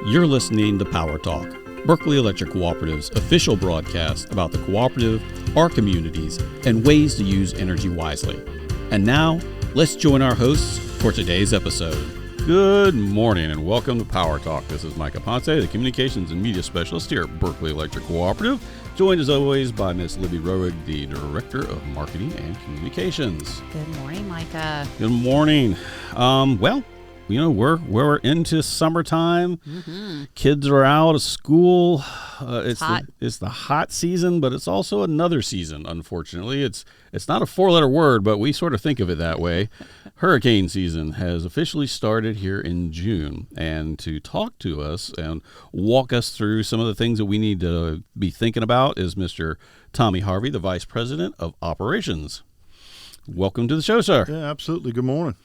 You're listening to Power Talk, Berkeley Electric Cooperative's official broadcast about the cooperative, our communities, and ways to use energy wisely. And now, let's join our hosts for today's episode. Good morning and welcome to Power Talk. This is Micah Ponce, the Communications and Media Specialist here at Berkeley Electric Cooperative, joined as always by Miss Libby Roig, the Director of Marketing and Communications. Good morning, Micah. Good morning. Well, you know, we're into summertime. Mm-hmm. Kids are out of school. It's the hot season, but it's also another season. Unfortunately, it's not a four-letter word, but we sort of think of it that way. Hurricane season has officially started here in June, and to talk to us and walk us through some of the things that we need to be thinking about is Mr. Tommy Harvey, the Vice President of Operations. Welcome to the show, sir. Yeah, absolutely. Good morning.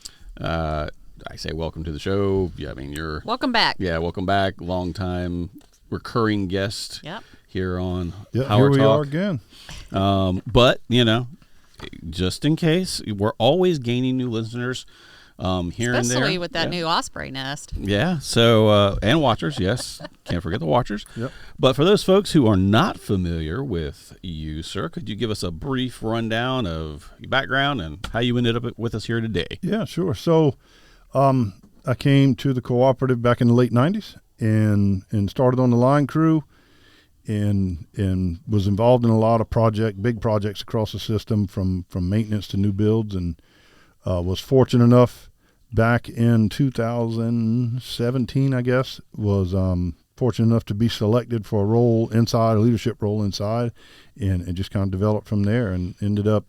I say welcome to the show. Yeah, I mean, you're... Welcome back. Yeah, welcome back. Long time recurring guest here on Power Talk. Here we are again. But, you know, just in case, we're always gaining new listeners here and there. Especially with that new osprey nest. Yeah, so, and watchers, yes. Can't forget the watchers. Yep. But for those folks who are not familiar with you, sir, could you give us a brief rundown of your background and how you ended up with us here today? Yeah, sure. So, I came to the cooperative back in the late 90s and started on the line crew and was involved in a lot of big projects across the system from maintenance to new builds, and was fortunate enough back in 2017, I guess, was fortunate enough to be selected for a leadership role inside, and just kind of developed from there and ended up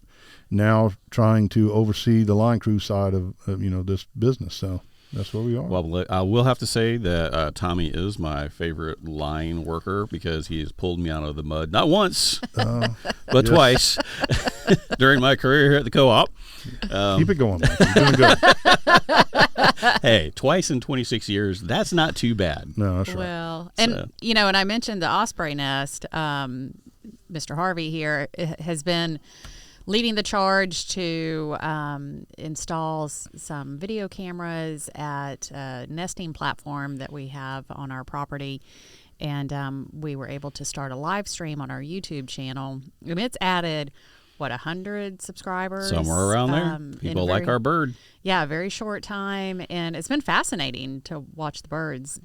now trying to oversee the line crew side of this business. So that's where we are. Well, I will have to say that Tommy is my favorite line worker because he has pulled me out of the mud, not once, but twice during my career here at the co-op. Keep it going, Mike. You're doing good. Hey, twice in 26 years, that's not too bad. No, that's right. Well, and and I mentioned the osprey nest. Mr. Harvey here has been leading the charge to install some video cameras at a nesting platform that we have on our property. And we were able to start a live stream on our YouTube channel. I mean, it's added, 100 subscribers? Somewhere around there. People like our bird. Yeah, a very short time. And it's been fascinating to watch the birds.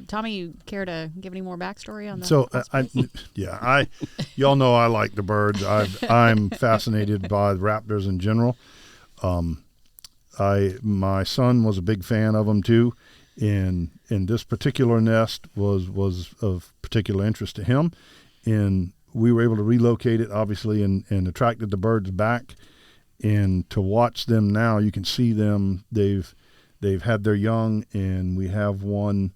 Tommy, you care to give any more backstory on that? So, y'all know I like the birds. I'm fascinated by the raptors in general. My son was a big fan of them too. And this particular nest was of particular interest to him. And we were able to relocate it, obviously, and attracted the birds back. And to watch them now, you can see them. They've had their young, and we have one.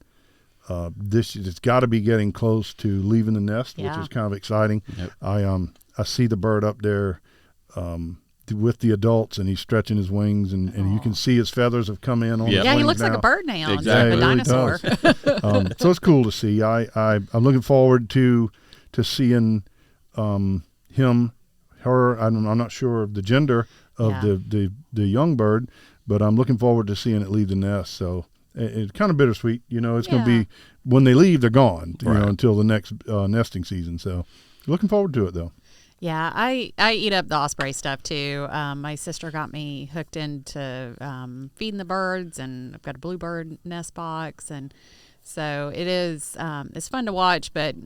It's got to be getting close to leaving the nest, which is kind of exciting. Yep. I see the bird up there with the adults, and he's stretching his wings, and you can see his feathers have come in on his wings he looks now. like a bird now. Exactly. Like a dinosaur. Really so it's cool to see. I'm looking forward to seeing him, her. I'm not sure of the gender of the young bird, but I'm looking forward to seeing it leave the nest. So it's kind of bittersweet. It's going to be, when they leave, they're gone. Until the next nesting season. So looking forward to it though. Yeah, I eat up the osprey stuff too. My sister got me hooked into feeding the birds, and I've got a bluebird nest box, and so it is. It's fun to watch, but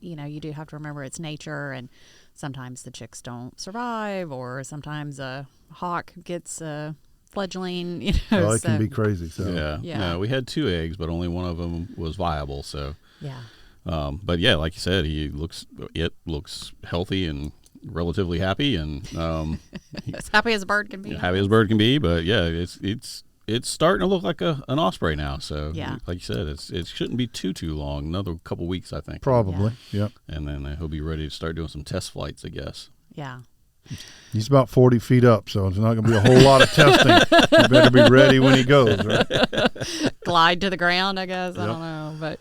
you do have to remember it's nature, and sometimes the chicks don't survive, or sometimes a hawk gets a fledgling. Well, it can be crazy. So yeah. No, we had 2 eggs, but only one of them was viable. So yeah. But yeah, like you said, it looks healthy and relatively happy, and as happy as a bird can be. Happy as a bird can be, but yeah, it's starting to look like an osprey now. So like you said, it shouldn't be too long. Another couple weeks, I think. Probably. Yep. And then he'll be ready to start doing some test flights, I guess. Yeah. He's about 40 feet up, so it's not going to be a whole lot of testing. You better be ready when he goes, right? Glide to the ground, I guess. Yep. I don't know, but.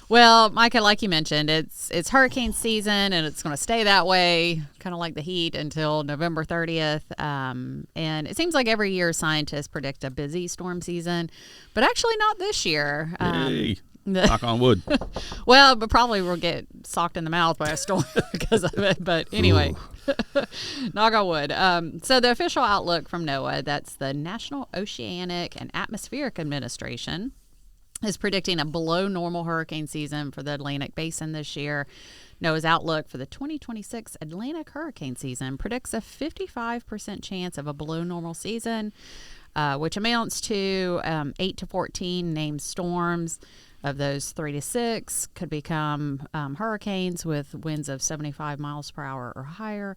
Well, Micah, like you mentioned, it's hurricane season, and it's going to stay that way, kind of like the heat, until November 30th. And it seems like every year scientists predict a busy storm season, but actually not this year. Knock on wood. Well, but probably we'll get socked in the mouth by a storm because of it. But anyway, knock on wood. So the official outlook from NOAA, that's the National Oceanic and Atmospheric Administration, is predicting a below normal hurricane season for the Atlantic Basin this year. NOAA's outlook for the 2026 Atlantic hurricane season predicts a 55% chance of a below normal season, which amounts to 8 to 14 named storms. Of those, 3 to 6 could become hurricanes with winds of 75 miles per hour or higher.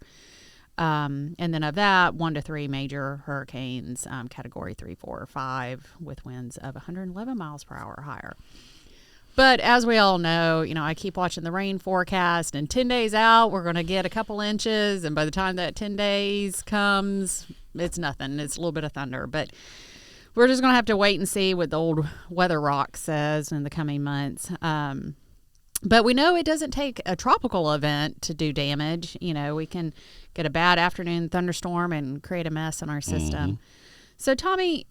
And then of that, 1 to 3 major hurricanes, category 3, 4, or 5, with winds of 111 miles per hour or higher. But as we all know, I keep watching the rain forecast, and 10 days out, we're going to get a couple inches. And by the time that 10 days comes, it's nothing. It's a little bit of thunder. But we're just going to have to wait and see what the old weather rock says in the coming months. But we know it doesn't take a tropical event to do damage. We can get a bad afternoon thunderstorm and create a mess in our system. Mm-hmm. So, Tommy,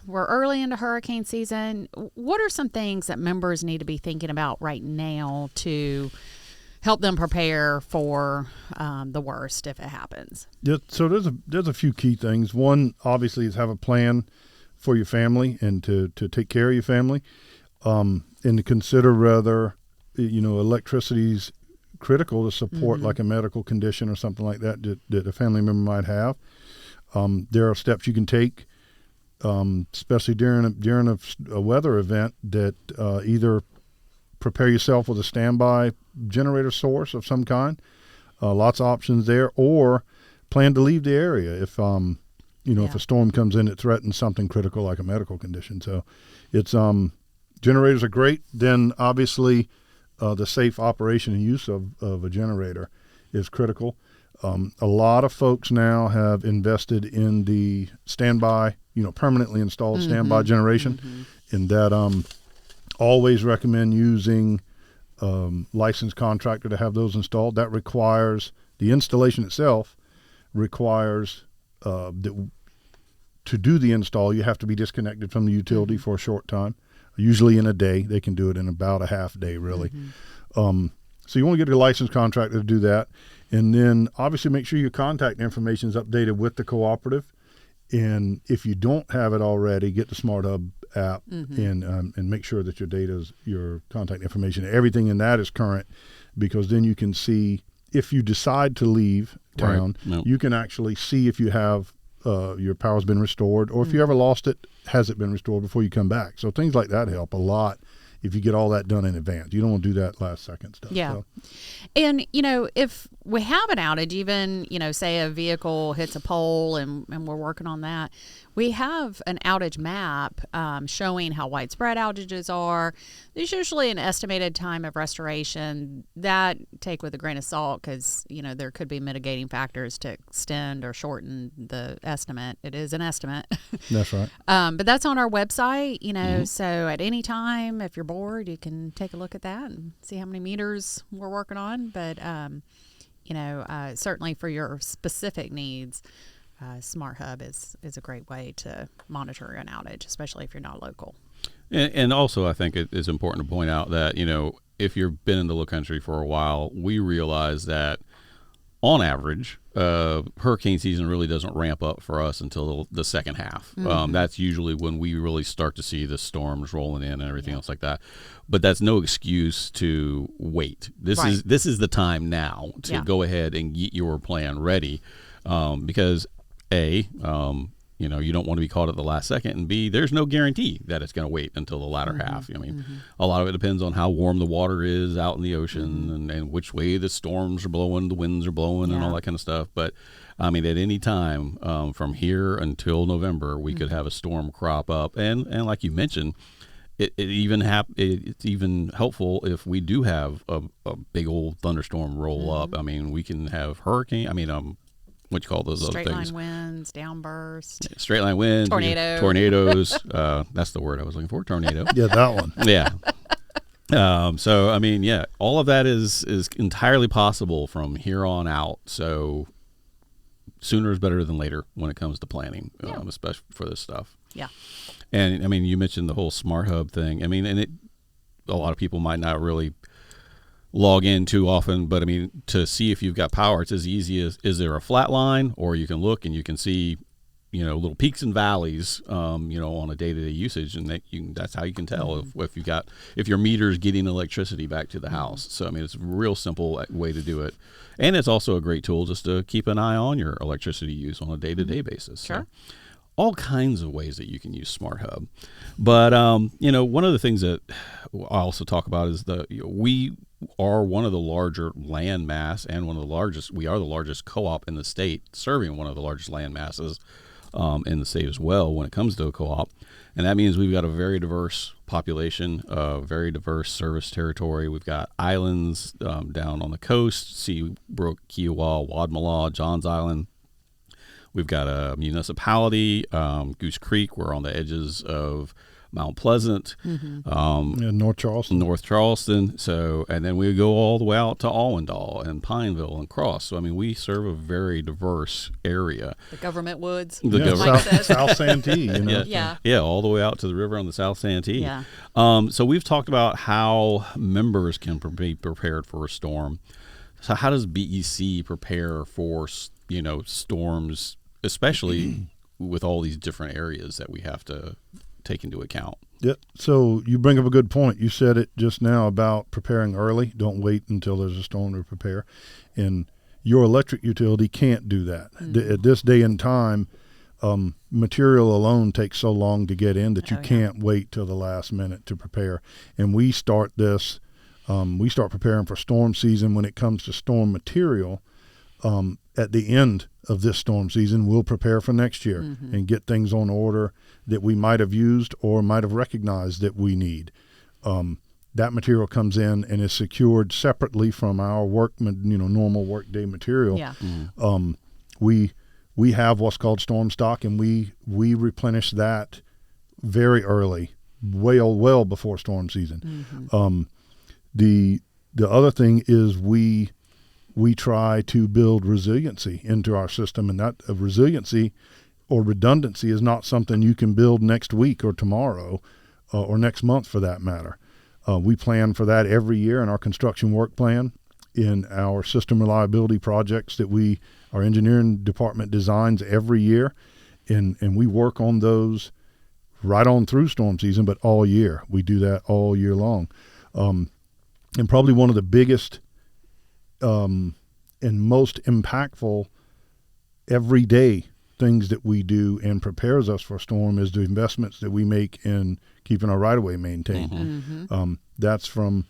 we're early into hurricane season. What are some things that members need to be thinking about right now to help them prepare for the worst if it happens? Yeah, so there's a few key things. One, obviously, is have a plan for your family and to take care of your family, and to consider whether electricity's critical to support like a medical condition or something like that that a family member might have. There are steps you can take, especially during a weather event, that either prepare yourself with a standby generator source of some kind. Lots of options there, or plan to leave the area if if a storm comes in that threatens something critical like a medical condition. So it's generators are great. Then obviously the safe operation and use of a generator is critical. A lot of folks now have invested in the standby, permanently installed standby generation, and that always recommend using licensed contractor to have those installed. That requires the installation itself requires that to do the install, you have to be disconnected from the utility for a short time, usually in a day. They can do it in about a half day, really. So you want to get a licensed contractor to do that. And then obviously make sure your contact information is updated with the cooperative. And if you don't have it already, get the Smart Hub app and make sure that your contact information, everything in that is current, because then you can see if you decide to leave town, you can actually see if you have your power's been restored, or if you ever lost it, has it been restored before you come back? So things like that help a lot if you get all that done in advance. You don't want to do that last second stuff. Yeah. So. And, if we have an outage, even, say a vehicle hits a pole and we're working on that, we have an outage map showing how widespread outages are. There's usually an estimated time of restoration. That take with a grain of salt because, there could be mitigating factors to extend or shorten the estimate. It is an estimate. That's right. But that's on our website, so at any time, if you're bored, you can take a look at that and see how many meters we're working on. But, certainly for your specific needs, Smart Hub is a great way to monitor an outage, especially if you're not local. And also, I think it is important to point out that, if you've been in the Lowcountry for a while, we realize that on average, hurricane season really doesn't ramp up for us until the second half. That's usually when we really start to see the storms rolling in and everything else like that. But that's no excuse to wait. This is the time now to go ahead and get your plan ready, because you don't want to be caught at the last second, and B, there's no guarantee that it's going to wait until the latter half. A lot of it depends on how warm the water is out in the ocean and which way the storms are blowing, the winds are blowing, and all that kind of stuff. But at any time from here until November, we could have a storm crop up, and like you mentioned, it's even helpful if we do have a big old thunderstorm roll up. We can have what you call those other things? Straight line winds, downburst. Straight line winds. Tornadoes. That's the word I was looking for, tornado. Yeah, that one. Yeah. All of that is entirely possible from here on out. So sooner is better than later when it comes to planning, especially for this stuff. Yeah. And, you mentioned the whole Smart Hub thing. a lot of people might not really log in too often, but I mean, to see if you've got power, it's as easy as, is there a flat line, or you can look and you can see, little peaks and valleys, on a day-to-day usage, and that's how you can tell if your meter's getting electricity back to the house. So I mean, it's a real simple way to do it, and it's also a great tool just to keep an eye on your electricity use on a day-to-day basis. Sure. So, all kinds of ways that you can use Smart Hub, but one of the things that I also talk about is we are one of the larger land mass and we are the largest co-op in the state, serving one of the largest land masses in the state as well when it comes to a co-op. And that means we've got a very diverse population, very diverse service territory. We've got islands down on the coast, Seabrook, Kiowa, Wadmalaw, Johns Island. We've got a municipality, Goose Creek. We're on the edges of Mount Pleasant, North Charleston. So, and then we go all the way out to Allendale and Pineville and Cross. So, I mean, we serve a very diverse area. The government woods. South Santee. Yeah, all the way out to the river on the South Santee. Yeah. So we've talked about how members can be prepared for a storm. So how does BEC prepare for, storms, especially with all these different areas that we have to take into account? Yep. So you bring up a good point. You said it just now about preparing early. Don't wait until there's a storm to prepare. And your electric utility can't do that. At this day and time, material alone takes so long to get in that you can't wait till the last minute to prepare. And we start preparing for storm season when it comes to storm material. At the end of this storm season, we'll prepare for next year and get things on order that we might have used or might have recognized that we need. That material comes in and is secured separately from our normal workday material. Yeah. We have what's called storm stock, and we replenish that very early, well before storm season. The other thing is we try to build resiliency into our system, and that resiliency or redundancy is not something you can build next week or tomorrow or next month for that matter. We plan for that every year in our construction work plan, in our system reliability projects that our engineering department designs every year, and we work on those right on through storm season, but all year. We do that all year long. And probably one of the biggest and most impactful everyday things that we do and prepares us for a storm is the investments that we make in keeping our right-of-way maintained. That's from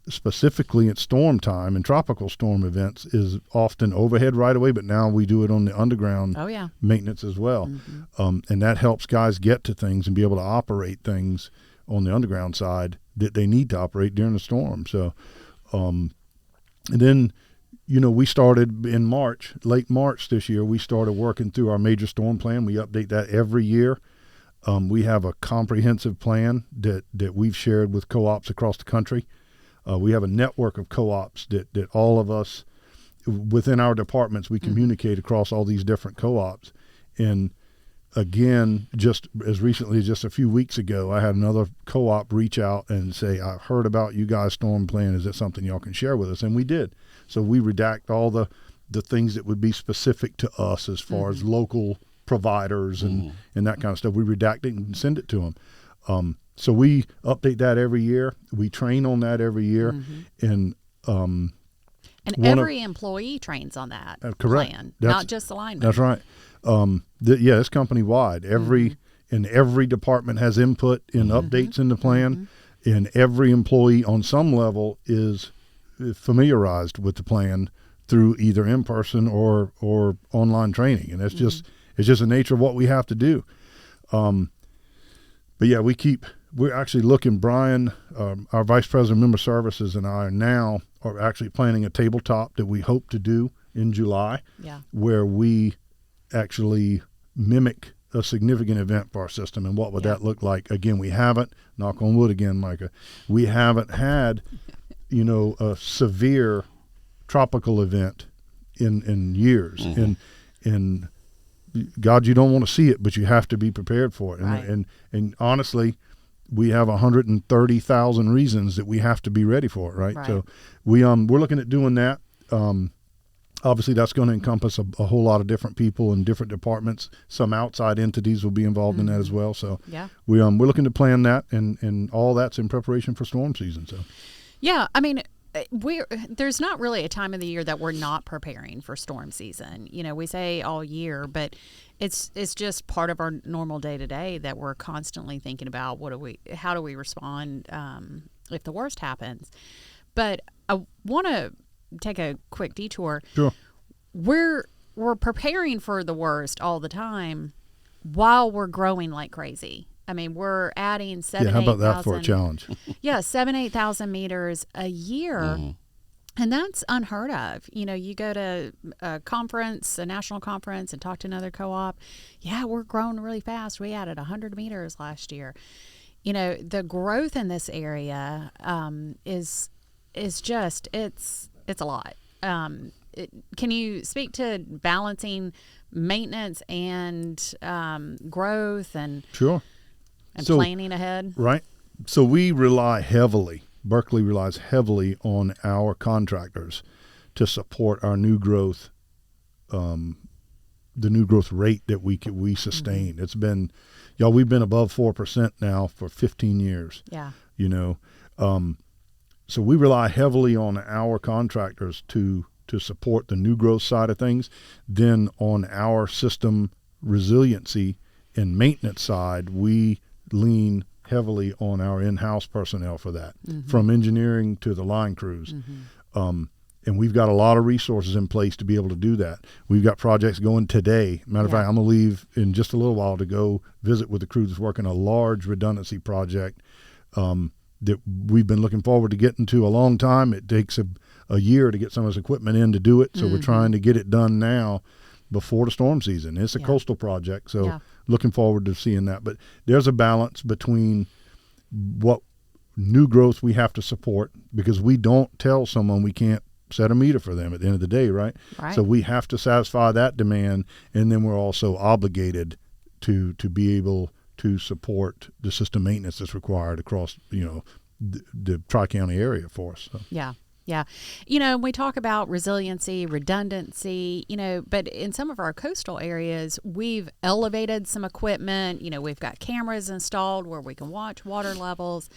specifically at storm time and tropical storm events is often overhead right-of-way, but now we do it on the underground maintenance as well. And that helps guys get to things and be able to operate things on the underground side that they need to operate during the storm. So, and then, we started in late March this year, we started working through our major storm plan. We update that every year. We have a comprehensive plan that we've shared with co-ops across the country. We have a network of co-ops that all of us within our departments, we communicate across all these different co-ops. And again, just as recently as just a few weeks ago, I had another co-op reach out and say, I heard about you guys' storm plan. Is that something y'all can share with us? And we did. So we redact all the things that would be specific to us as far as local providers and that kind of stuff. We redact it and send it to them. So we update that every year. We train on that every year. And every employee trains on that plan, not just the lineman. That's right. It's company wide. Every department has input in updates in the plan, and every employee on some level is familiarized with the plan through either in person or online training, and it's just the nature of what we have to do. But yeah, we're actually looking. Brian, our vice president of member services, and I are actually planning a tabletop that we hope to do in July, where we actually mimic a significant event for our system. And what would that look like? Again, we haven't, knock on wood again, Micah, we haven't had, a severe tropical event in years. And God, you don't want to see it, but you have to be prepared for it. And honestly, we have 130,000 reasons that we have to be ready for it, right? So we're looking at doing that. Obviously, that's going to encompass a whole lot of different people in different departments. Some outside entities will be involved in that as well. So we're looking to plan that, and all that's in preparation for storm season. So yeah, I mean, there's not really a time of the year that we're not preparing for storm season. You know, we say all year, but it's just part of our normal day to day that we're constantly thinking about how do we respond if the worst happens. But I want to take a quick detour. Sure. We're preparing for the worst all the time while we're growing like crazy. I mean, we're adding 7,000. How about that for a challenge? 8,000 meters a year. And that's unheard of. You know, you go to a conference, a national conference, and talk to another co-op. Yeah, we're growing really fast. We added 100 meters last year. You know, the growth in this area is just, it's a lot. Can you speak to balancing maintenance and growth and sure and planning ahead? Right. So Berkeley relies heavily on our contractors to support our new growth, the new growth rate that we sustain. It's been, we've been above 4% now for 15 years. Yeah. You know, so we rely heavily on our contractors to support the new growth side of things. Then on our system resiliency and maintenance side, we lean heavily on our in-house personnel for that, from engineering to the line crews. And we've got a lot of resources in place to be able to do that. We've got projects going today. Matter of fact, I'm going to leave in just a little while to go visit with the crew that's working a large redundancy project that we've been looking forward to getting to a long time. It takes a year to get some of this equipment in to do it, so we're trying to get it done now before the storm season. It's a coastal project, so looking forward to seeing that. But there's a balance between what new growth we have to support, because we don't tell someone we can't set a meter for them at the end of the day, right? So we have to satisfy that demand, and then we're also obligated to be able to support the system maintenance that's required across, the Tri-County area for us. So. Yeah. You know, we talk about resiliency, redundancy, but in some of our coastal areas, we've elevated some equipment. You know, we've got cameras installed where we can watch water levels.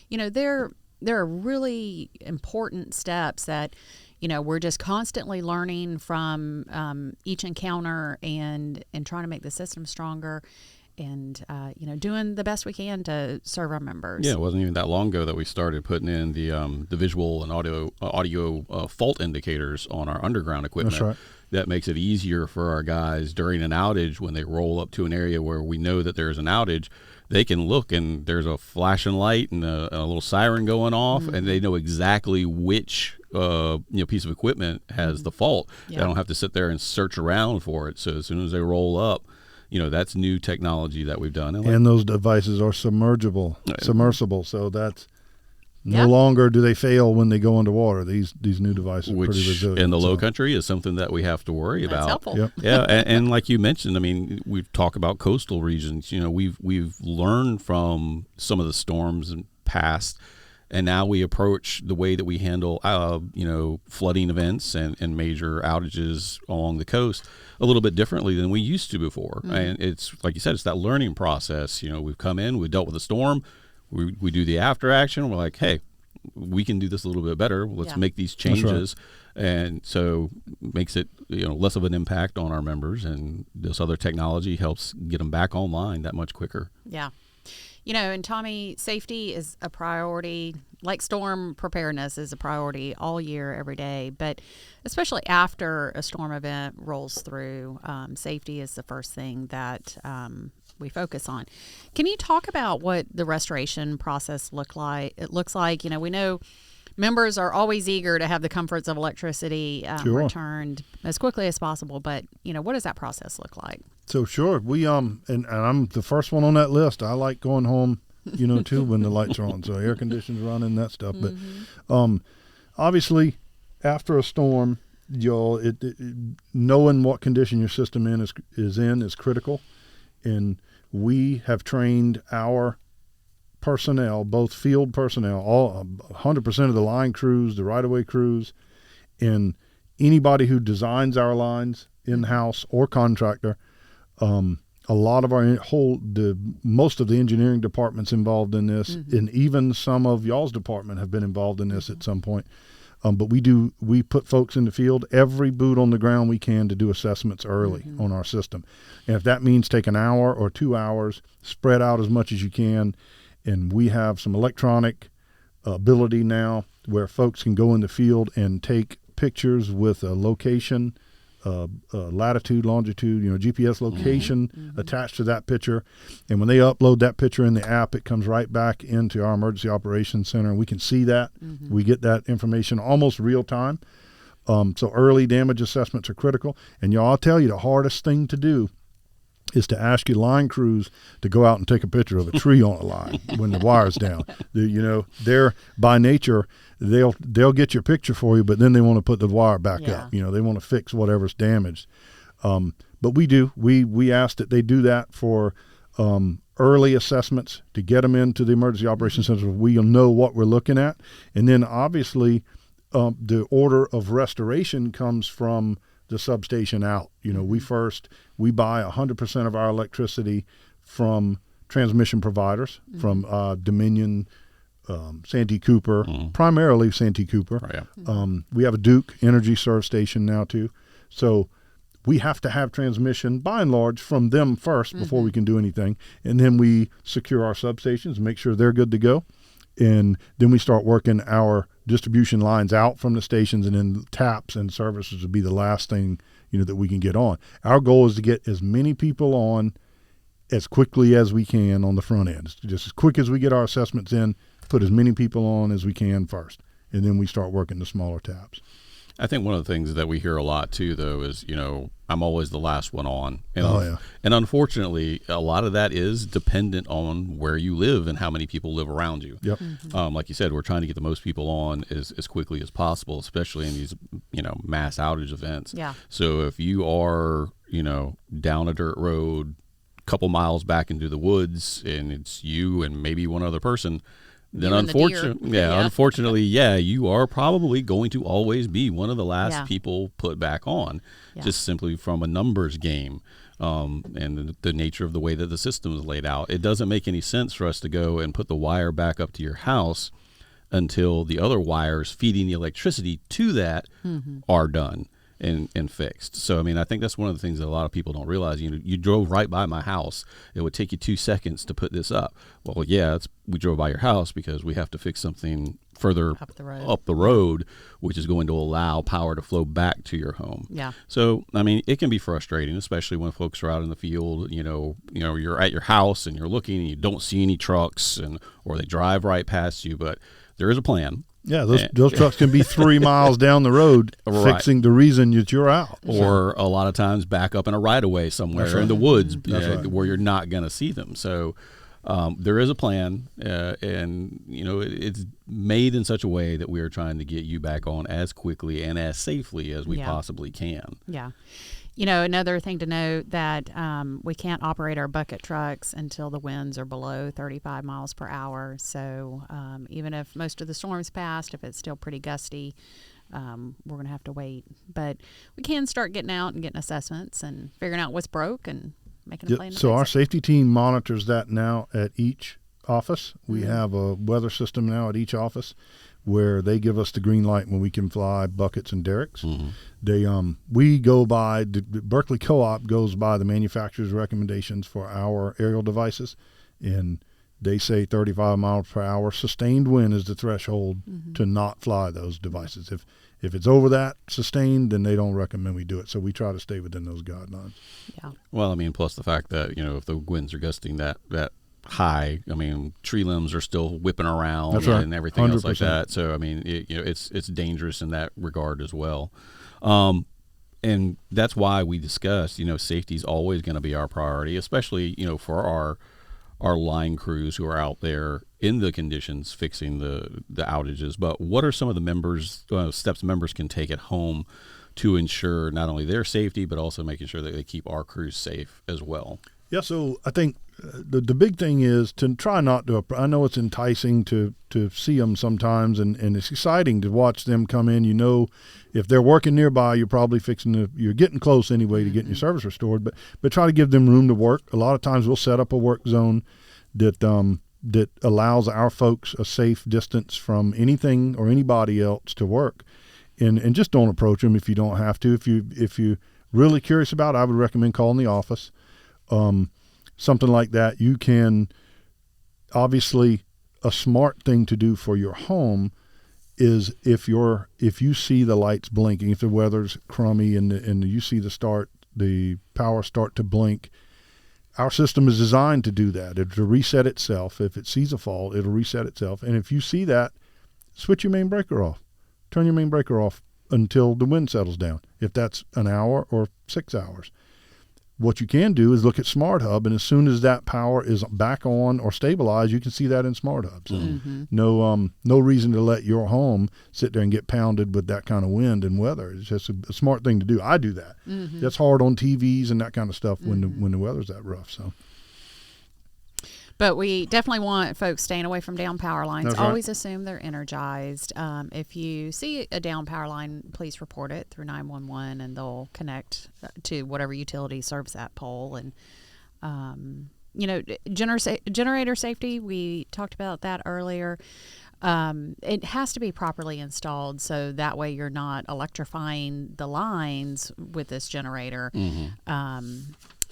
You know, there are really important steps that, we're just constantly learning from each encounter and trying to make the system stronger. And, doing the best we can to serve our members. Yeah, it wasn't even that long ago that we started putting in the visual and audio fault indicators on our underground equipment. That's right. That makes it easier for our guys during an outage when they roll up to an area where we know that there's an outage. They can look and there's a flashing light and a little siren going off, and they know exactly which piece of equipment has the fault. They don't have to sit there and search around for it. So as soon as they roll up, that's new technology that we've done. And those devices are submersible. So that's no longer do they fail when they go underwater. These new devices are pretty resilient. In the low country is something that we have to worry about. That's helpful. Yep. Yeah, and like you mentioned, I mean, we've talked about coastal regions. We've learned from some of the storms in past, and now we approach the way that we handle flooding events and major outages along the coast a little bit differently than we used to before. And it's like you said, it's that learning process. We've come in, we dealt with a storm, we do the after action. We're like, hey, we can do this a little bit better. Let's make these changes. And so makes it less of an impact on our members, and this other technology helps get them back online that much quicker. Yeah. And Tommy, safety is a priority, like storm preparedness is a priority all year, every day. But especially after a storm event rolls through, safety is the first thing that we focus on. Can you talk about what the restoration process looks like? We know members are always eager to have the comforts of electricity returned as quickly as possible. But, what does that process look like? So sure, we and I'm the first one on that list. I like going home, too, when the lights are on. So air conditioners running, that stuff. But obviously, after a storm, knowing what condition your system is critical. And we have trained our personnel, both field personnel, all 100% of the line crews, the right-of-way crews, and anybody who designs our lines in-house or contractor. A lot of most of the engineering departments involved in this, and even some of y'all's department have been involved in this at some point. But we put folks in the field, every boot on the ground we can, to do assessments early on our system. And if that means take an hour or 2 hours, spread out as much as you can. And we have some electronic ability now where folks can go in the field and take pictures with a location, latitude, longitude, GPS location attached to that picture. And when they upload that picture in the app, it comes right back into our emergency operations center, and we can see that. We get that information almost real time. So early damage assessments are critical. And I'll tell you, the hardest thing to do is to ask your line crews to go out and take a picture of a tree on a line when the wire's down. They're by nature, they'll get your picture for you, but then they want to put the wire back up. They want to fix whatever's damaged. But we ask that they do that for early assessments to get them into the emergency operations center. We'll know what we're looking at. And then obviously the order of restoration comes from the substation out. We buy 100% of our electricity from transmission providers, from Dominion, Santee Cooper, primarily Santee Cooper. Oh, yeah. We have a Duke Energy Serve station now too. So we have to have transmission by and large from them first before we can do anything. And then we secure our substations, make sure they're good to go. And then we start working our distribution lines out from the stations, and then taps and services would be the last thing, that we can get on. Our goal is to get as many people on as quickly as we can on the front end. Just as quick as we get our assessments in, put as many people on as we can first, and then we start working the smaller taps. I think one of the things that we hear a lot too, though, is I'm always the last one on, and and unfortunately, a lot of that is dependent on where you live and how many people live around you. Yep. Like you said, we're trying to get the most people on as quickly as possible, especially in these mass outage events. Yeah. So if you are down a dirt road, a couple miles back into the woods, and it's you and maybe one other person, then unfortunately, you are probably going to always be one of the last people put back on, just simply from a numbers game, and the nature of the way that the system is laid out. It doesn't make any sense for us to go and put the wire back up to your house until the other wires feeding the electricity to that are done and fixed. So, I think that's one of the things that a lot of people don't realize. You drove right by my house. It would take you 2 seconds to put this up. Well, we drove by your house because we have to fix something further up the road, which is going to allow power to flow back to your home. Yeah. So, it can be frustrating, especially when folks are out in the field. You're at your house and you're looking and you don't see any trucks, or they drive right past you. But there is a plan. Yeah, those trucks can be 3 miles down the road fixing the reason that you're out. Or a lot of times back up in a right-of-way somewhere in the woods where you're not going to see them. So there is a plan, and it's made in such a way that we are trying to get you back on as quickly and as safely as we possibly can. Yeah. Another thing to note that we can't operate our bucket trucks until the winds are below 35 miles per hour. So even if most of the storm's passed, if it's still pretty gusty, we're going to have to wait. But we can start getting out and getting assessments and figuring out what's broke and making a plan. So our safety team monitors that now at each office. We have a weather system now at each office where they give us the green light when we can fly buckets and derricks. We go by, the Berkeley Co-op goes by the manufacturer's recommendations for our aerial devices, and they say 35 miles per hour sustained wind is the threshold to not fly those devices. If it's over that sustained, then they don't recommend we do it. So we try to stay within those guidelines. Yeah. Well, plus the fact that if the winds are gusting that high, tree limbs are still whipping around and everything 100%. Else like that. So it's dangerous in that regard as well. And that's why we discussed, safety is always going to be our priority, especially for our line crews who are out there in the conditions fixing the outages. But what are some of the steps members can take at home to ensure not only their safety but also making sure that they keep our crews safe as well? Yeah, so I think the big thing is to try not to. I know it's enticing to see them sometimes, and it's exciting to watch them come in. You know, if they're working nearby, you're probably you're getting close anyway to getting your service restored. But try to give them room to work. A lot of times we'll set up a work zone that allows our folks a safe distance from anything or anybody else to work, and just don't approach them if you don't have to. If you're really curious about it, I would recommend calling the office. Something like that. You can, obviously, a smart thing to do for your home is if you see the lights blinking, if the weather's crummy and you see the power start to blink, our system is designed to do that. It'll reset itself. If it sees a fault, it'll reset itself. And if you see that, switch your main breaker off. Turn your main breaker off until the wind settles down, if that's an hour or 6 hours. What you can do is look at Smart Hub, and as soon as that power is back on or stabilized, you can see that in Smart Hub. So no reason to let your home sit there and get pounded with that kind of wind and weather. It's just a smart thing to do. I do that. That's hard on TVs and that kind of stuff when the weather's that rough. So. But we definitely want folks staying away from down power lines. That's right. Always assume they're energized. If you see a down power line, please report it through 911, and they'll connect to whatever utility serves that pole. And, generator safety, we talked about that earlier. It has to be properly installed, so that way you're not electrifying the lines with this generator.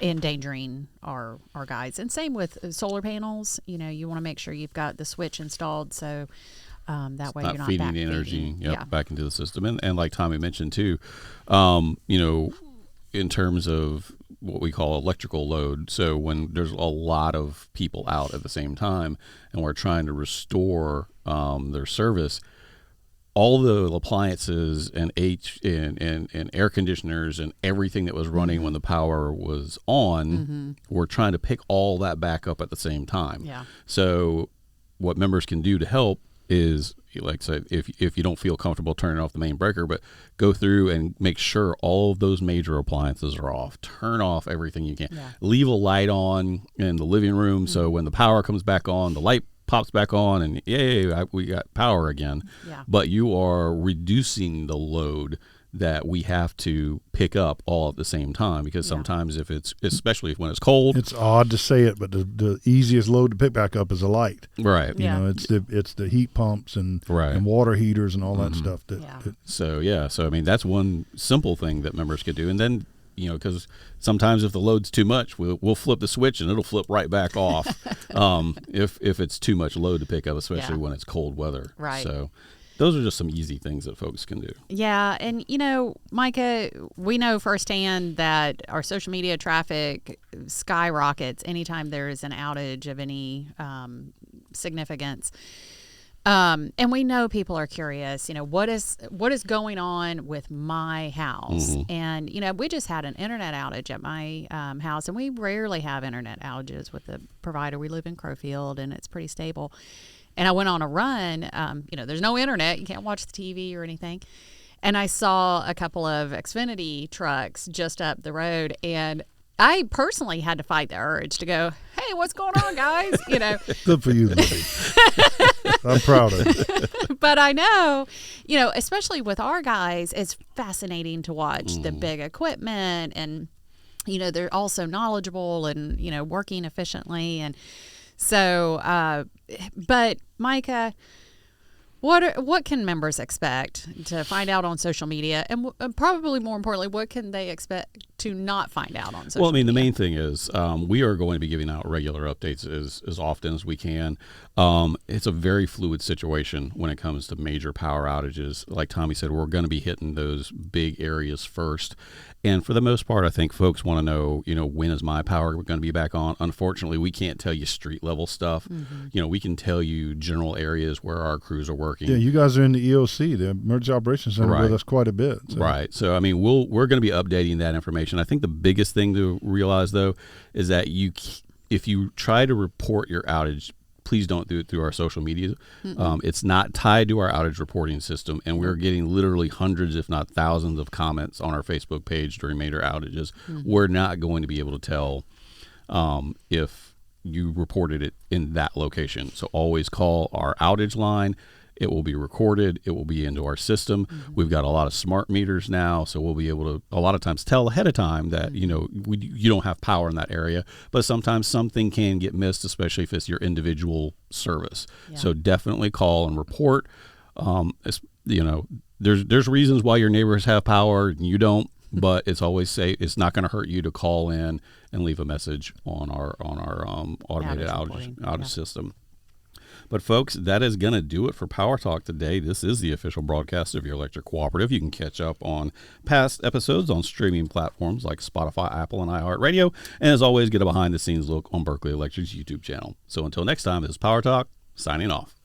Endangering our guys. And same with solar panels. You want to make sure you've got the switch installed, so that way you're not feeding the energy back into the system. And like Tommy mentioned too, in terms of what we call electrical load, so when there's a lot of people out at the same time and we're trying to restore their service, all the appliances and air conditioners and everything that was running when the power was on, we're trying to pick all that back up at the same time. Yeah. So what members can do to help is, like I said, if you don't feel comfortable turning off the main breaker, but go through and make sure all of those major appliances are off. Turn off everything you can. Yeah. Leave a light on in the living room so when the power comes back on, the light pops back on and yay, we got power again. Yeah. But you are reducing the load that we have to pick up all at the same time, because sometimes especially when it's cold, it's odd to say it, but the easiest load to pick back up is a light. Right. It's the heat pumps and water heaters and all that stuff. So I mean, that's one simple thing that members could do. And then, because sometimes if the load's too much, we'll flip the switch and it'll flip right back off if it's too much load to pick up, especially when it's cold weather. Right. So those are just some easy things that folks can do. Yeah. And, Micah, we know firsthand that our social media traffic skyrockets anytime there is an outage of any significance. And we know people are curious, what is going on with my house? And, we just had an internet outage at my house, and we rarely have internet outages with the provider. We live in Crowfield, and it's pretty stable. And I went on a run. There's no internet. You can't watch the TV or anything. And I saw a couple of Xfinity trucks just up the road, and I personally had to fight the urge to go, hey, what's going on, guys? Good for you, Libby. I'm proud of you. But I know, especially with our guys, it's fascinating to watch the big equipment, and, they're also knowledgeable and, working efficiently. And so, but Micah, what can members expect to find out on social media? And probably more importantly, what can they expect to not find out on social media? Well, I mean, the main thing is we are going to be giving out regular updates as often as we can. It's a very fluid situation when it comes to major power outages. Like Tommy said, we're going to be hitting those big areas first. And for the most part, I think folks want to know, when is my power going to be back on? Unfortunately, we can't tell you street level stuff. We can tell you general areas where our crews are working. Yeah, you guys are in the EOC, the Emergency Operations Center, with us quite a bit. So. Right. So, I mean, we're going to be updating that information. I think the biggest thing to realize, though, is that if you try to report your outage, please don't do it through our social media. It's not tied to our outage reporting system, and we're getting literally hundreds, if not thousands, of comments on our Facebook page during major outages. We're not going to be able to tell if you reported it in that location. So always call our outage line. It will be recorded. It will be into our system. We've got a lot of smart meters now, so we'll be able to a lot of times tell ahead of time that you don't have power in that area. But sometimes something can get missed, especially if it's your individual service. Yeah. So definitely call and report. There's reasons why your neighbors have power and you don't, but it's always safe. It's not going to hurt you to call in and leave a message on our automated outage system. But folks, that is going to do it for Power Talk today. This is the official broadcast of your electric cooperative. You can catch up on past episodes on streaming platforms like Spotify, Apple, and iHeartRadio. And as always, get a behind-the-scenes look on Berkeley Electric's YouTube channel. So until next time, this is Power Talk, signing off.